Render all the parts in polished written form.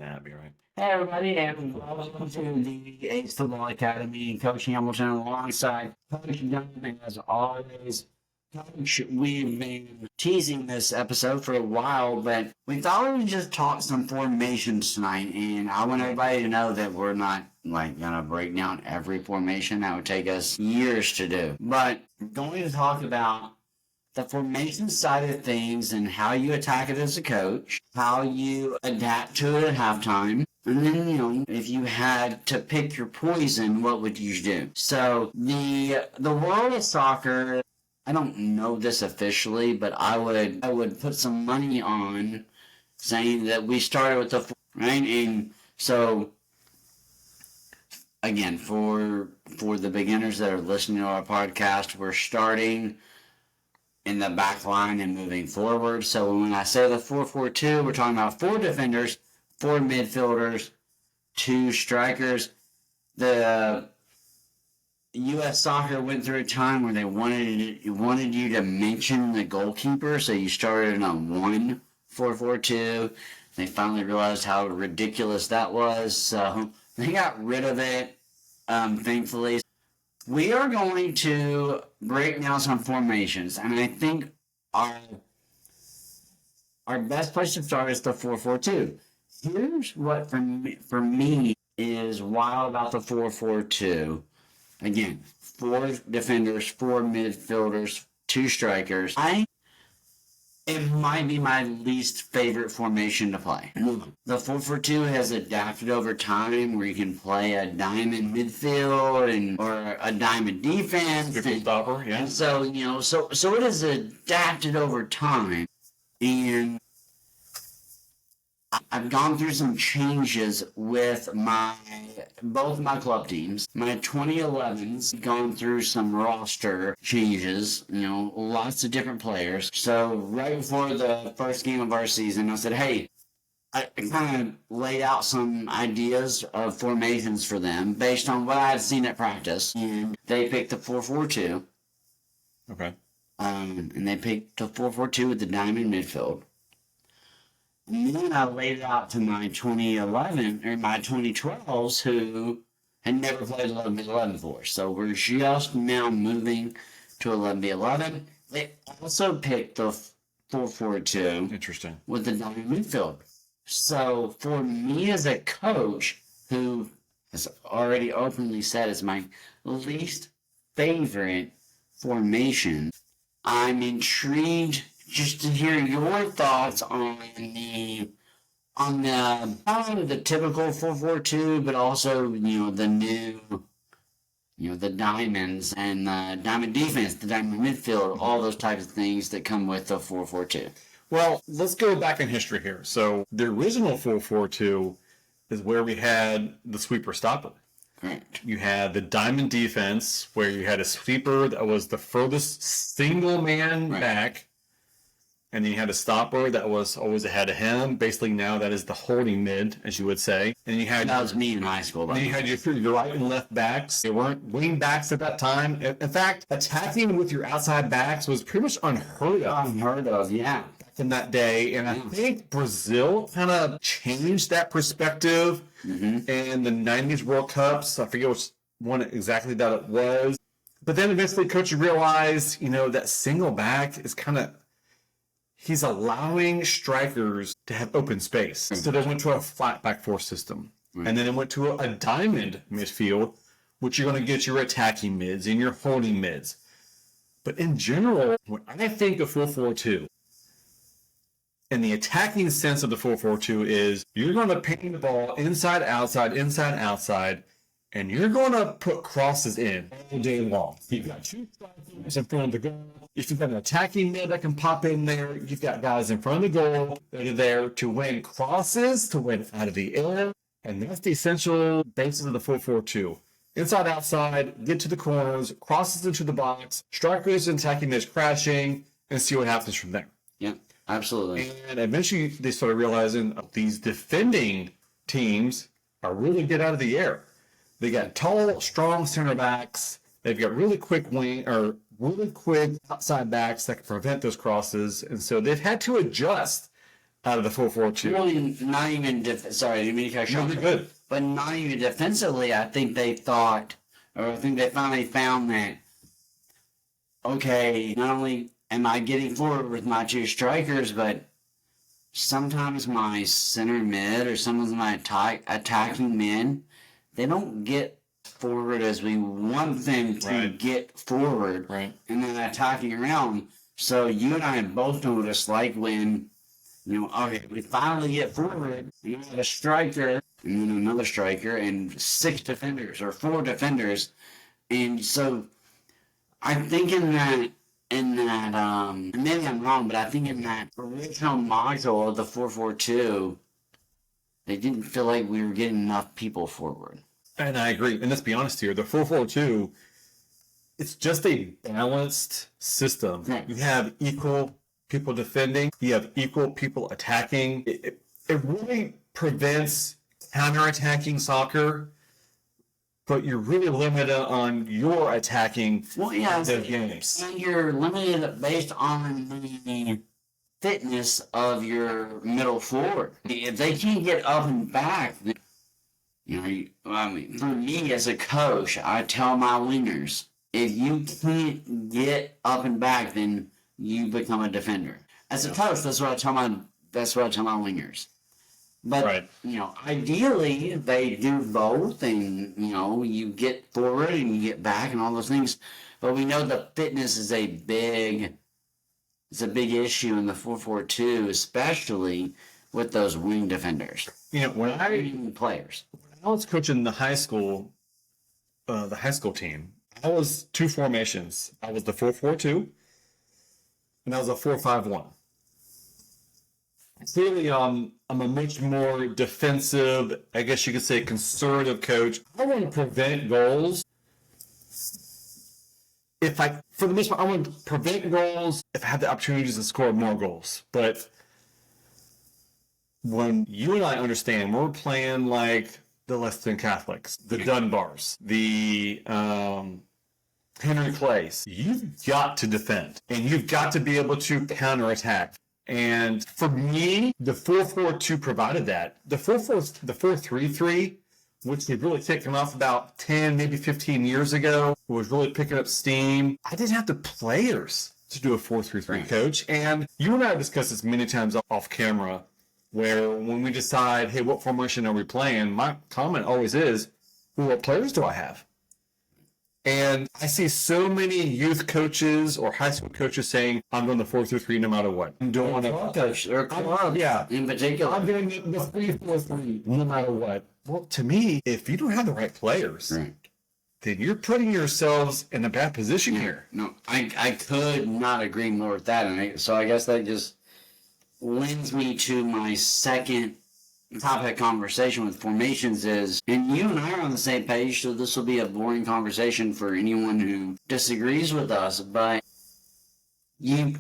That'd be right. Hey everybody, and welcome to the A.C.E Football Academy. Coach Hamilton alongside Coach Dunham as always. Coach, we've been teasing this episode for a while, but we thought we would just talk some formations tonight, and I want everybody to know that we're not gonna break down every formation. That would take us years to do. But we're going to talk about the formation side of things and how you attack it as a coach, how you adapt to it at halftime, and then, if you had to pick your poison, what would you do? So the world of soccer, I don't know this officially, but I would put some money on saying that we started with the right, and so again, for the beginners that are listening to our podcast, we're starting in the back line and moving forward. So when I say the 4-4-2, we're talking about 4 defenders, 4 midfielders, 2 strikers. The U.S. Soccer went through a time where they wanted you to mention the goalkeeper, so you started on 1-4-4-2. They finally realized how ridiculous that was, so they got rid of it, thankfully. We are going to break down some formations, and I think our best place to start is the 4-4-2. Here's what for me is wild about the 4-4-2. Again, 4 defenders, 4 midfielders, 2 strikers. It might be my least favorite formation to play. The 4-4-2 has adapted over time where you can play a diamond midfield or a diamond defense. Stopper, yeah. And so, so it has adapted over time. And I've gone through some changes with both my club teams. My 2011's gone through some roster changes, lots of different players. So right before the first game of our season, I said, hey, I kind of laid out some ideas of formations for them based on what I had seen at practice. And they picked the 4-4-2. Okay. And they picked the 4-4-2 with the diamond midfield. And then I laid it out to my 2011 or my 2012s who had never played 11v11 before. So we're just now moving to 11v11. They also picked the 4-4-2. Interesting. With the diamond midfield. So for me as a coach who has already openly said is my least favorite formation, I'm intrigued just to hear your thoughts on the typical 4-4-2, but also the new the diamonds and the diamond defense, the diamond midfield, all those types of things that come with the 4-4-2. Well, let's go back in history here. So the original 4-4-2 is where we had the sweeper stopper. Correct. You had the diamond defense where you had a sweeper that was the furthest single man back. And then you had a stopper that was always ahead of him. Basically, now that is the holding mid, as you would say. And you had that was me in high school. And you had your right and left backs. They weren't wing backs at that time. In fact, attacking with your outside backs was pretty much unheard of. Unheard of, yeah. Back in that day. And I think Brazil kind of changed that perspective in the 90s World Cups. I forget which one exactly that it was. But then eventually, coach realized, that single back is kind of... He's allowing strikers to have open space. So they went to a flat back 4 system. And then it went to a diamond midfield, which you're going to get your attacking mids and your holding mids. But in general, when I think of 4-4-2, in the attacking sense of the 4-4-2 is you're going to ping the ball inside, outside, and you're going to put crosses in all day long. You've got 2 strikers in front of the goal. If you've got an attacking mid that can pop in there, you've got guys in front of the goal that are there to win crosses, to win out of the air. And that's the essential basis of the 4-4-2. Inside, outside, get to the corners, crosses into the box, strikers and attacking mids crashing, and see what happens from there. Yeah, absolutely. And eventually they started realizing these defending teams are really good out of the air. They got tall, strong center backs. They've got really quick outside backs that can prevent those crosses. And so they've had to adjust out of the 4-4-2. Really, not even sorry, I didn't mean to cut you No, off. you're good. But not even defensively, I think they thought, or I think they finally found that, okay, not only am I getting forward with my two strikers, but sometimes my center mid or sometimes my attacking men, they don't get forward as we want them to get forward in that attacking round. So you and I both know what it's like when, okay, we finally get forward, you have a striker, and then another striker, and 6 defenders or 4 defenders. And so I think in that, maybe I'm wrong, but I think in that original module of the 4-4-2, they didn't feel like we were getting enough people forward. And I agree. And let's be honest here, the 4-4-2, it's just a balanced system. Right. You have equal people defending, you have equal people attacking. It really prevents counterattacking soccer, but you're really limited on your attacking the games. And you're limited based on the fitness of your middle forward. If they can't get up and back, then, for me as a coach, I tell my wingers, if you can't get up and back, then you become a defender. As a coach, that's what I tell my wingers. But ideally they do both, and you get forward and you get back and all those things. But we know the fitness is a big issue in the 4-4-2, especially with those wing defenders. When I was coaching the high school team, I was 2 formations. I was the 4-4-2, and I was a 4-5-1. Clearly, I'm a much more defensive, I guess you could say, conservative coach. I want to prevent goals. For the most part, I want to prevent goals if I have the opportunities to score more goals. But when you and I understand, we're playing like the Less Than Catholics, the Dunbars, the Henry Clays, you've got to defend, and you've got to be able to counterattack. And for me, the 4-4-2 provided that. The 4-3-3, which had really taken off about 10, maybe 15 years ago, was really picking up steam. I didn't have the players to do a 4-3-3, coach. And you and I have discussed this many times off camera, where when we decide, hey, what formation are we playing, my comment always is, well, what players do I have? And I see so many youth coaches or high school coaches saying, I'm going to 4-3 no matter what. I don't want to coach or club, in particular. I'm doing the 3-4-3 no matter what. Well, to me, if you don't have the right players, then you're putting yourselves in a bad position here. No, I could not agree more with that. And so I guess that just lends me to my second topic conversation with formations is, and you and I are on the same page, so this will be a boring conversation for anyone who disagrees with us, but I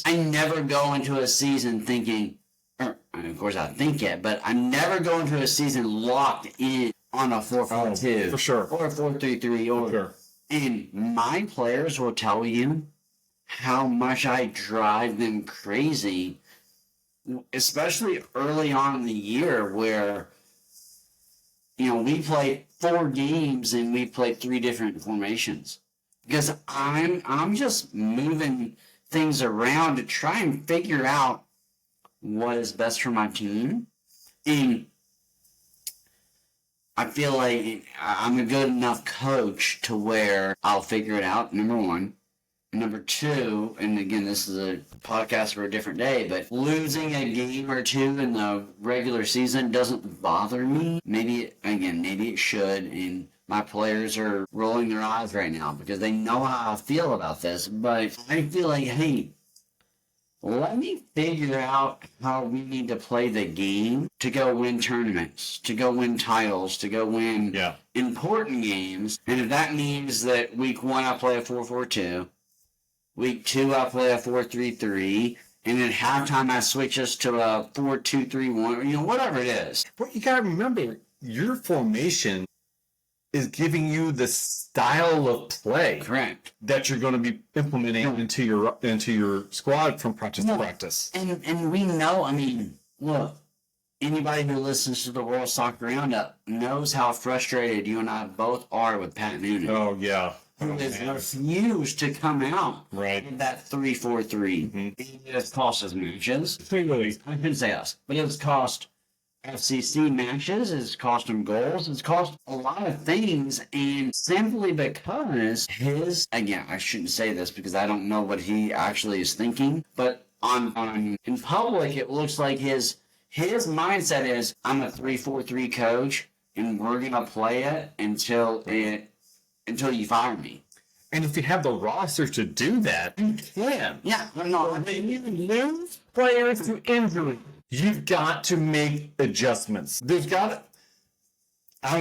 never go into a season thinking, of course I think it, but I never go into a season locked in on a 4-4-2. For sure. Or a 4-3-3. And my players will tell you how much I drive them crazy, especially early on in the year where, we play 4 games and we play 3 different formations. Because I'm just moving things around to try and figure out what is best for my team. And I feel like I'm a good enough coach to where I'll figure it out, number one. Number 2, and again, this is a podcast for a different day, but losing a game or 2 in the regular season doesn't bother me. Maybe it should, and my players are rolling their eyes right now because they know how I feel about this, but I feel like, hey, let me figure out how we need to play the game to go win tournaments, to go win titles, to go win important games, and if that means that week 1 I play a 4-4-2, week 2, I play a 4-3-3, and at halftime, I switch us to a 4-2-3-1, whatever it is. But you got to remember, your formation is giving you the style of play Correct. that you're going to be implementing into your squad from practice to practice. And we know, I mean, look, anybody who listens to the World Soccer Roundup knows how frustrated you and I both are with Pat Noonan. Oh, yeah. Who has refused to come out Right. in that 3-4-3. Mm-hmm. It has cost us matches. Really? I couldn't say us, but it has cost FCC matches, it's cost him goals, it's cost a lot of things, and simply because again, I shouldn't say this because I don't know what he actually is thinking, but on in public, it looks like his mindset is, I'm a 3-4-3 coach, and we're gonna play it until you fire me. And if you have the roster to do that, you can. Yeah, no, I mean, you lose players to injury. You've got to make adjustments. I don't know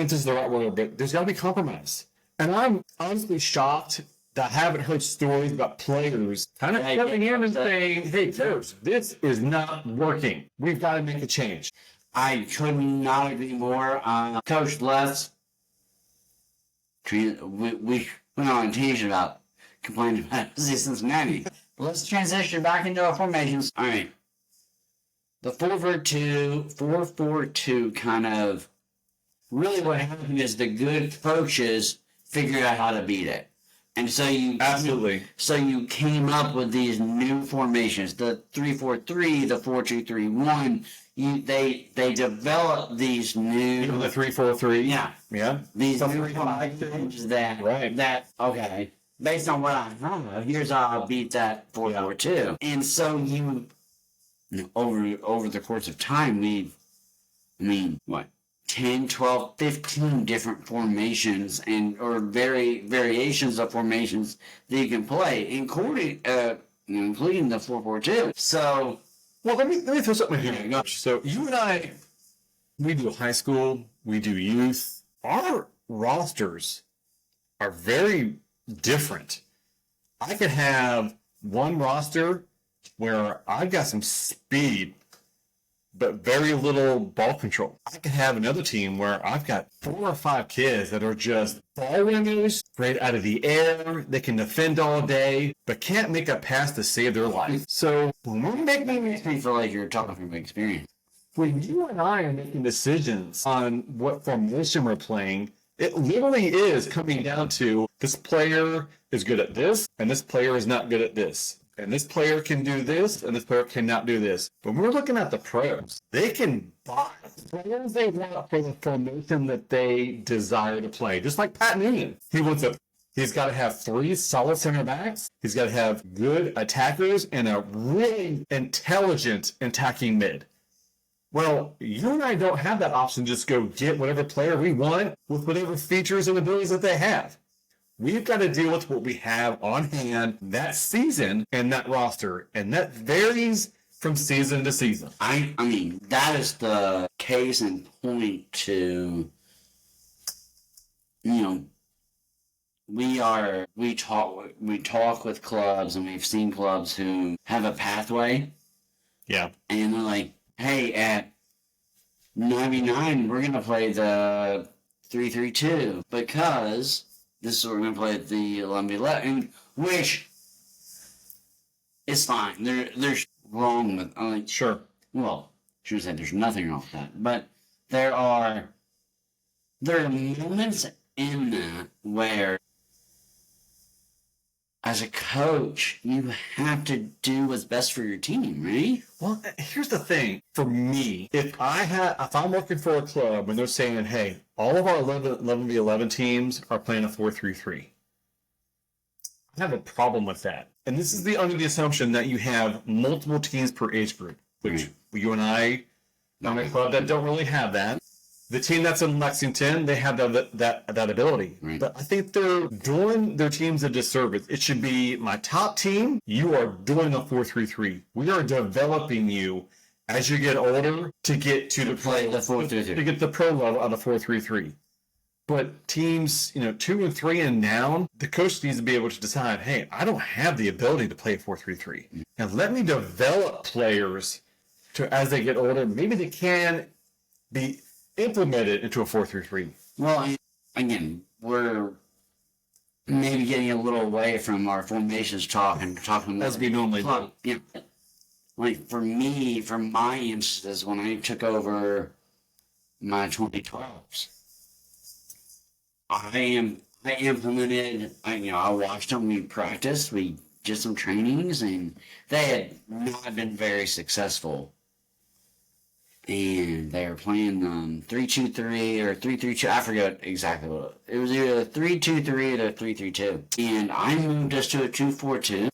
if this is the right word, but there's got to be compromise. And I'm honestly shocked that I haven't heard stories about players kind of coming in and saying, hey, coach, this is not working. We've got to make a change. I could not agree more. Coach left. We went on a tangent about complaining about Cincinnati. Let's transition back into our formations. All right. The 4-4-2 kind of really what happened is the good coaches figured out how to beat it. And so you came up with these new formations, the 3-4-3, the 4-2-3-1. They developed these new, even the 3-4-3. Yeah. These new formations that okay, based on what I know, here's how I'll beat that 4-4-2. And so over the course of time, 10, 12, 15 different formations or variations of formations that you can play, including the 4-4-2. So, well, let me throw something in here. So you and I, we do high school, we do youth. Our rosters are very different. I could have one roster where I've got some speed, but very little ball control. I could have another team where I've got 4 or 5 kids that are just ball winners, great out of the air, they can defend all day, but can't make a pass to save their life. So when we're making makes me feel like you're talking from experience. When you and I are making decisions on what formation we're playing, it literally is coming down to this player is good at this, and this player is not good at this. And this player can do this, and this player cannot do this. When we're looking at the pros, they can buy players they want for the formation that they desire to play. Just like Pat Noonan. He's got to have 3 solid center backs. He's got to have good attackers and a really intelligent attacking mid. Well, you and I don't have that option. Just go get whatever player we want with whatever features and abilities that they have. We've got to deal with what we have on hand that season and that roster, and that varies from season to season. I mean, that is the case in point to, we talk with clubs, and we've seen clubs who have a pathway. Yeah. And they're like, hey, at 99, we're going to play the 3-3-2 because this is what we're going to play at the 11-11, which is fine. There's wrong with, sure. Well, I shouldn't say there's nothing wrong with that, but there are moments in that where, as a coach, you have to do what's best for your team, right? Well, here's the thing. For me, if I'm working for a club and they're saying, hey, all of our 11v11 teams are playing a 4-3-3, I have a problem with that. And this is under the assumption that you have multiple teams per age group, which you and I, I'm a club that don't really have that. The team that's in Lexington, they have that ability. Right. But I think they're doing their teams a disservice. It should be my top team. You are doing a 4-3-3. We are developing you as you get older to get to the pro, the 4-3-3. to get the pro level on a 4-3-3. But teams, 2 and 3 and down, the coach needs to be able to decide, hey, I don't have the ability to play a 4-3-3. And let me develop players to, as they get older, maybe they can be implemented into a 4-3-3. Well, again, we're maybe getting a little away from our formations talk and talking As we normally do. Yeah. Like for me, from my instances, when I took over my 2012s, I implemented. I watched them. We practiced. We did some trainings, and they had not been very successful. And they were playing 3-2-3 or 3-3-2. I forget exactly what it was. Either 3-2-3 or 3-3-2. And I moved us to a 2-4-2.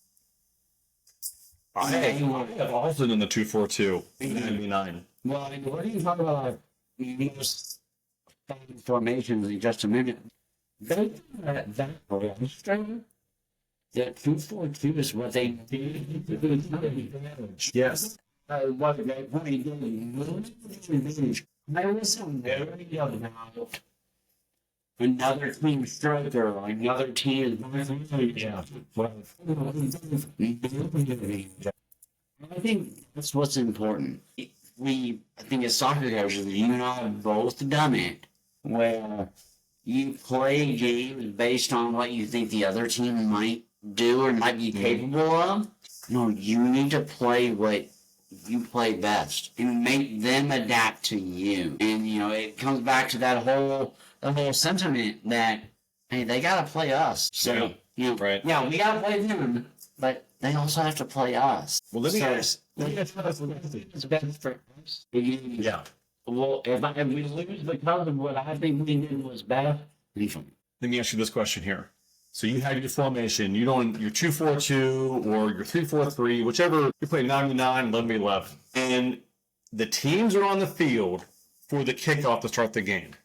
I have also done the 2-4-2 in 99. Well, what are you talking about? Those formations in just a minute. They that strong. The 2-4-2 is what they did. Yes. What they really did. I was worried about another team striker, another team. Yeah. I think that's what's important. I think as soccer coaches, you and I have both done it, where you play games based on what you think the other team might do or might be capable of. No, you need to play what you play best and make them adapt to you. And it comes back to that whole sentiment that hey, they gotta play us. So right. Yeah, we gotta play them, but they also have to play us. Well, let me ask. It's best for us. Yeah. Well, if we lose because of what I think we did was bad, Let me ask you this question here. So you had your formation, your 2-4-2 or your 3-4-3, whichever, you play 99, 11-11. And the teams are on the field for the kickoff to start the game.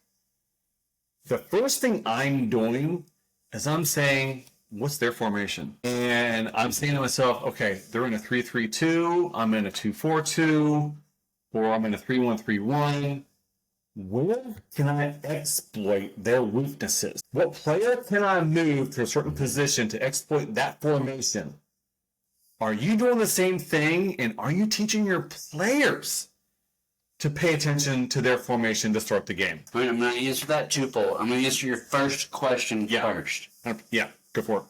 The first thing I'm doing is I'm saying, what's their formation? And I'm saying to myself, okay, they're in a 3-3-2, I'm in a 2-4-2, or I'm in a 3-1-3-1. Where can I exploit their weaknesses? What player can I move to a certain position to exploit that formation? Are you doing the same thing? And are you teaching your players to pay attention to their formation to start the game? All right, I'm going to answer that twofold. I'm going to answer your first question first. Yeah, go for it.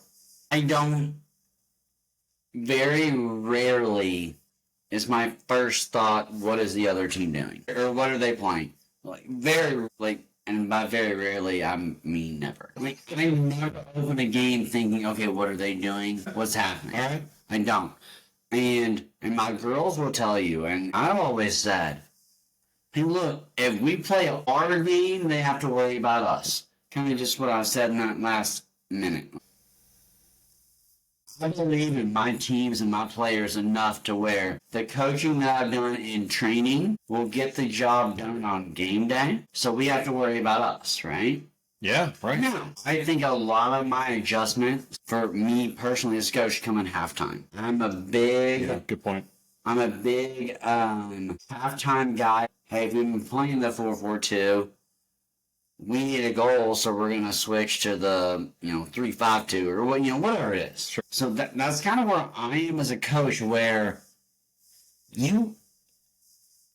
I don't. Very rarely is my first thought, what is the other team doing? Or what are they playing? And by very rarely, I mean never. I never open a game thinking, okay, what are they doing? What's happening? All right. I don't. And my girls will tell you, and I've always said, hey, look, if we play our game, they have to worry about us. Kind of just what I said in that last minute. I believe in my teams and my players enough to where the coaching that I've done in training will get the job done on game day. So we have to worry about us, right? Yeah, right. Now, I think a lot of my adjustments for me personally as a coach come in halftime. Good point. I'm a big halftime guy. Hey, we've been playing the 4-4-2. We need a goal, so we're gonna switch to the 3-5-2 or whatever it is. Sure. So that's kind of where I am as a coach. Where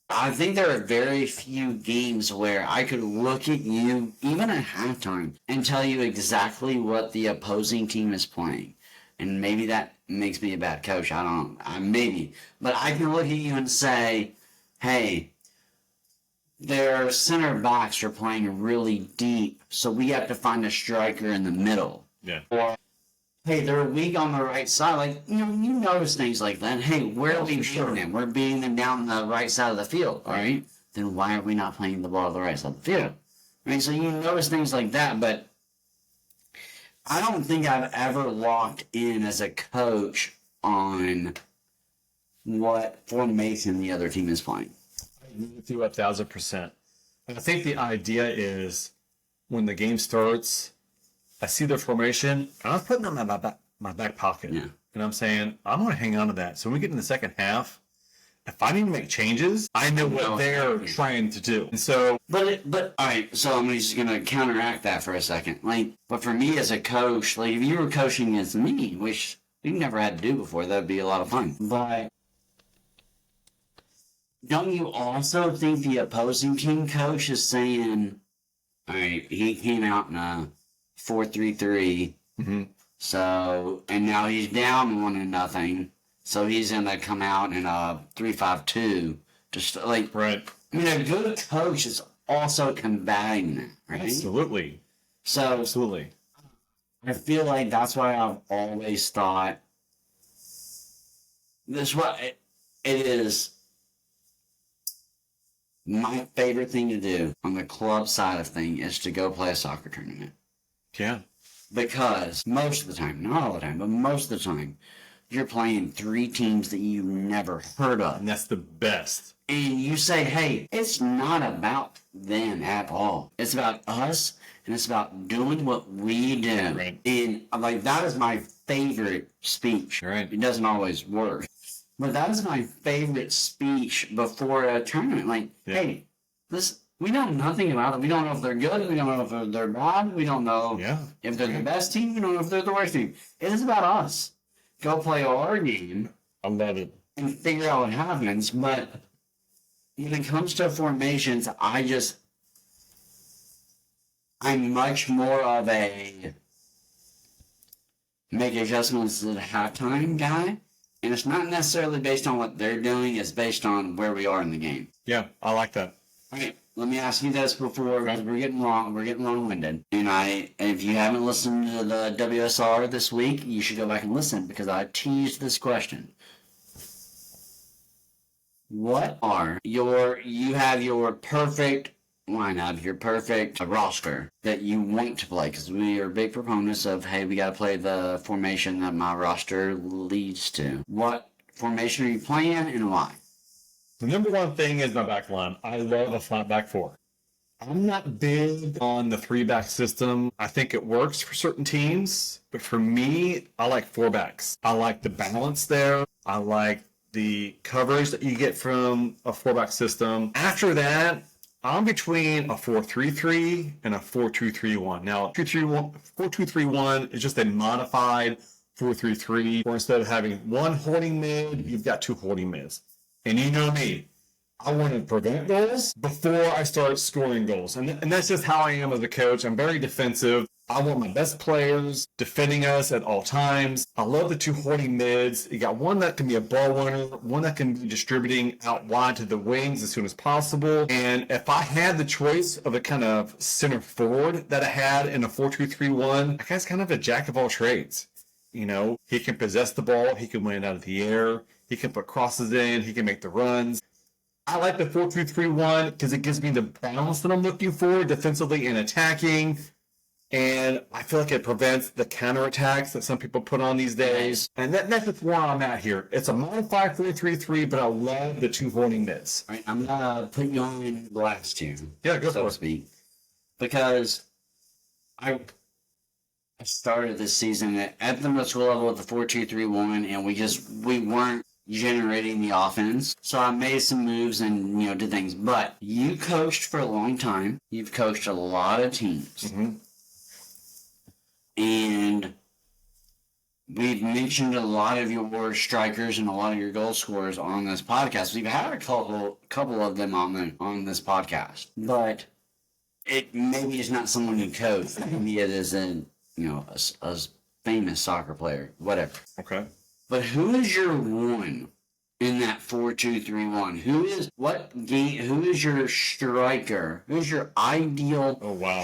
I think there are very few games where I could look at you, even at halftime, and tell you exactly what the opposing team is playing. And maybe that makes me a bad coach. I don't know. Maybe, but I can look at you and say, hey, their center backs are playing really deep, so we have to find a striker in the middle. Yeah. Or, hey, they're weak on the right side. You notice things like that. Hey, where are we beating them? We're beating them down the right side of the field, all right? Then why are we not playing the ball to the right side of the field? Right? So you notice things like that, but I don't think I've ever locked in as a coach on what formation the other team is playing. I agree with you 1,000%. And I think the idea is when the game starts, I see the formation, and I'm putting them in my back pocket. Yeah. And I'm saying, I'm going to hang on to that. So when we get in the second half, if I need to make changes, I know what they're trying to do. And so, But all right, so I'm just gonna counteract that for a second. But for me as a coach, if you were coaching against me, which we never had to do before, that'd be a lot of fun. But don't you also think the opposing team coach is saying, All right, he came out in a 4-3-3. Mm-hmm. So, and now he's down 1-0. So he's gonna come out in a 3-5-2. Just like, Right. I mean, a good coach is also combating that, right? Absolutely. So, Absolutely. I feel like that's why I've always thought this. What it is my favorite thing to do on the club side of thing is to go play a soccer tournament. Yeah. Because most of the time, not all the time, but most of the time, you're playing 3 teams that you've never heard of. And that's the best. And you say, hey, it's not about them at all. It's about us, and it's about doing what we do. Right. And like, that is my favorite speech. Right. It doesn't always work. But that is my favorite speech before a tournament. Like, hey, we know nothing about them. We don't know if they're good. We don't know if they're bad. We don't know if they're the best team. We don't know if they're the worst team. It is about us. Go play our game. I love it. And figure out what happens. But when it comes to formations, I'm much more of a make adjustments at halftime guy. And it's not necessarily based on what they're doing. It's based on where we are in the game. Yeah, I like that. All right, let me ask you this before, because we're getting long-winded. And if you haven't listened to the WSR this week, you should go back and listen, because I teased this question. What are you have your perfect lineup, your perfect roster that you want to play? Because we are big proponents of, hey, we got to play the formation that my roster leads to. What formation are you playing and why? The number one thing is my back line. I love a flat back 4. I'm not big on the 3-back system. I think it works for certain teams, but for me, I like 4 backs. I like the balance there. I like the coverage that you get from a 4-back system. After that, I'm between a 4-3-3 and a 4-2-3-1. Now, 4-2-3-1 is just a modified 4-3-3, where instead of having one holding mid, you've got 2 holding mids. And you know me, I want to prevent goals before I start scoring goals. And that's just how I am as a coach. I'm very defensive. I want my best players defending us at all times. I love the 2 holding mids. You got one that can be a ball winner, one that can be distributing out wide to the wings as soon as possible. And if I had the choice of a kind of center forward that I had in a 4-2-3-1, that guy's kind of a jack of all trades. You know, he can possess the ball, he can win it out of the air, he can put crosses in, he can make the runs. I like the 4-2-3-1 because it gives me the balance that I'm looking for defensively and attacking. And I feel like it prevents the counterattacks that some people put on these days. And that's just where I'm at here. It's a modified 4-3-3, but I love the 2 holding mids. All right, I'm going to put you on blast here. Yeah, go so for to speak. Because I started this season at the middle school level with the 4-2-3-1, and we weren't generating the offense. So I made some moves and, did things. But you coached for a long time. You've coached a lot of teams. Mm-hmm. And we've mentioned a lot of your strikers and a lot of your goal scorers on this podcast. We've had a couple of them on this podcast. But it maybe it's not someone you coach. Maybe it is a famous soccer player, whatever. Okay. But who is your one in that 4-2-3-1? Who is your striker? Who's your ideal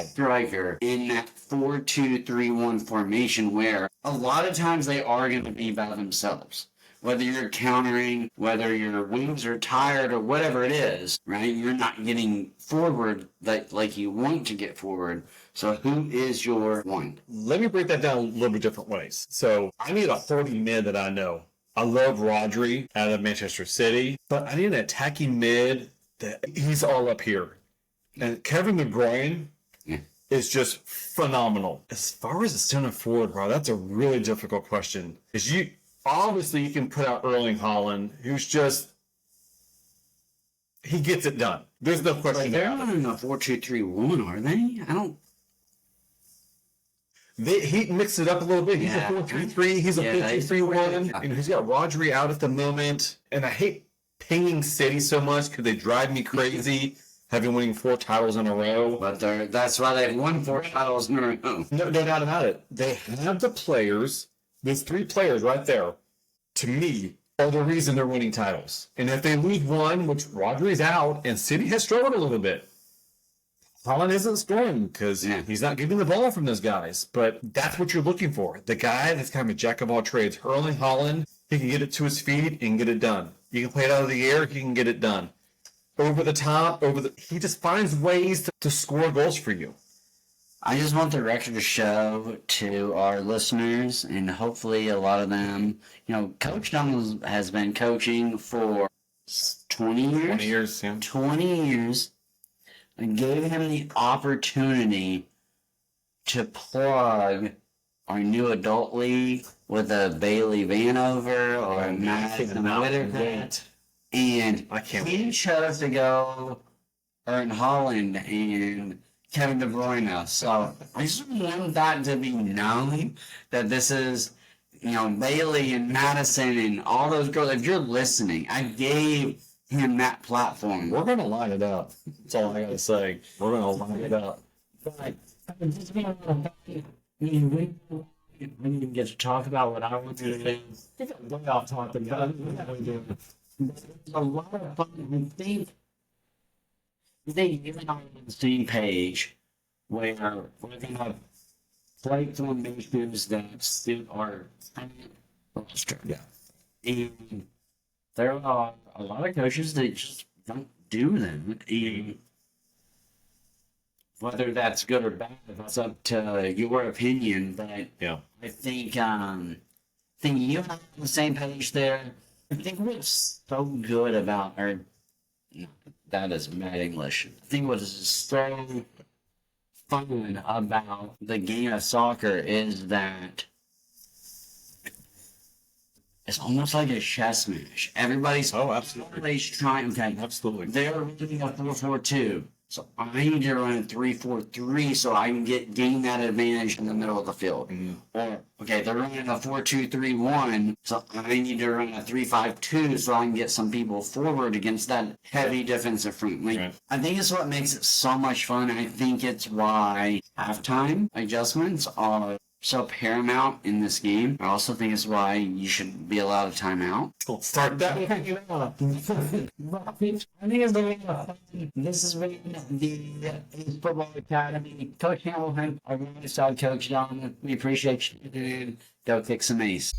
striker in that 4-2-3-1 formation, where a lot of times they are going to be by themselves? Whether you're countering, whether your wings are tired or whatever it is, right? You're not getting forward like you want to get forward. So who is your one? Let me break that down a little bit different ways. So I need a holding mid that I know. I love Rodri out of Manchester City, but I need an attacking mid that he's all up here. And Kevin De Bruyne is just phenomenal. As far as the center forward, Rob, that's a really difficult question. Obviously, you can put out Erling Haaland, who's just, he gets it done. There's no question. They're not in a 4-2-3-1, are they? I don't. He mixed it up a little bit. He's a 4-3-3. He's a 4-2-3-1. He's got Rodri out at the moment. And I hate pinging City so much because they drive me crazy. having winning 4 titles in a row. But that's why they've won 4 titles in a row. No doubt about it. They have the players. There's 3 players right there, to me, are the reason they're winning titles. And if they lose one, which Rodri's out, and City has struggled a little bit, Holland isn't scoring because he's not getting the ball from those guys. But that's what you're looking for. The guy that's kind of a jack of all trades. Erling Holland, he can get it to his feet and get it done. You can play it out of the air, he can get it done. Over the top, he just finds ways to score goals for you. I just want the record to show to our listeners, and hopefully a lot of them, Coach Dunham has been coaching for 20 years. 20 years, yeah. 20 years. And gave him the opportunity to plug our new adult league with a Bailey Vanover or a Madison Whitaker. And he chose to go Erling Holland and Kevin De Bruyne. So I just want that to be known that this is, Bailey and Madison and all those girls. If you're listening, I gave him that platform. We're going to line it up. That's all I got to say. We're going to line it up. But we didn't get to talk about what I want to do. Way off topic. There's a lot of fun. I think you and I are on the same page where we're going to play formations that suit our roster. Yeah. And there are a lot of coaches that just don't do them. And whether that's good or bad, that's up to your opinion. But Yeah. I think you and I are on the same page there. I think what's so good about, that is bad English. I think what is so fun about the game of soccer is that it's almost like a chess match. Everybody's absolutely. always trying. Okay, Absolutely. they're running a 4-4-2, so I need to run a 3-4-3 so I can gain that advantage in the middle of the field. Mm-hmm. Or they're running a 4-2-3-1, so I need to run a 3-5-2 so I can get some people forward against that heavy defensive front. Right. I think it's what makes it so much fun. I think it's why halftime adjustments are so paramount in this game. I also think it's why you should be allowed a timeout. We'll start that. I think it's this has been the A.C.E Football Academy. Coach Hamilton, our side Coach Dunham. We appreciate you, dude. Go kick some ace.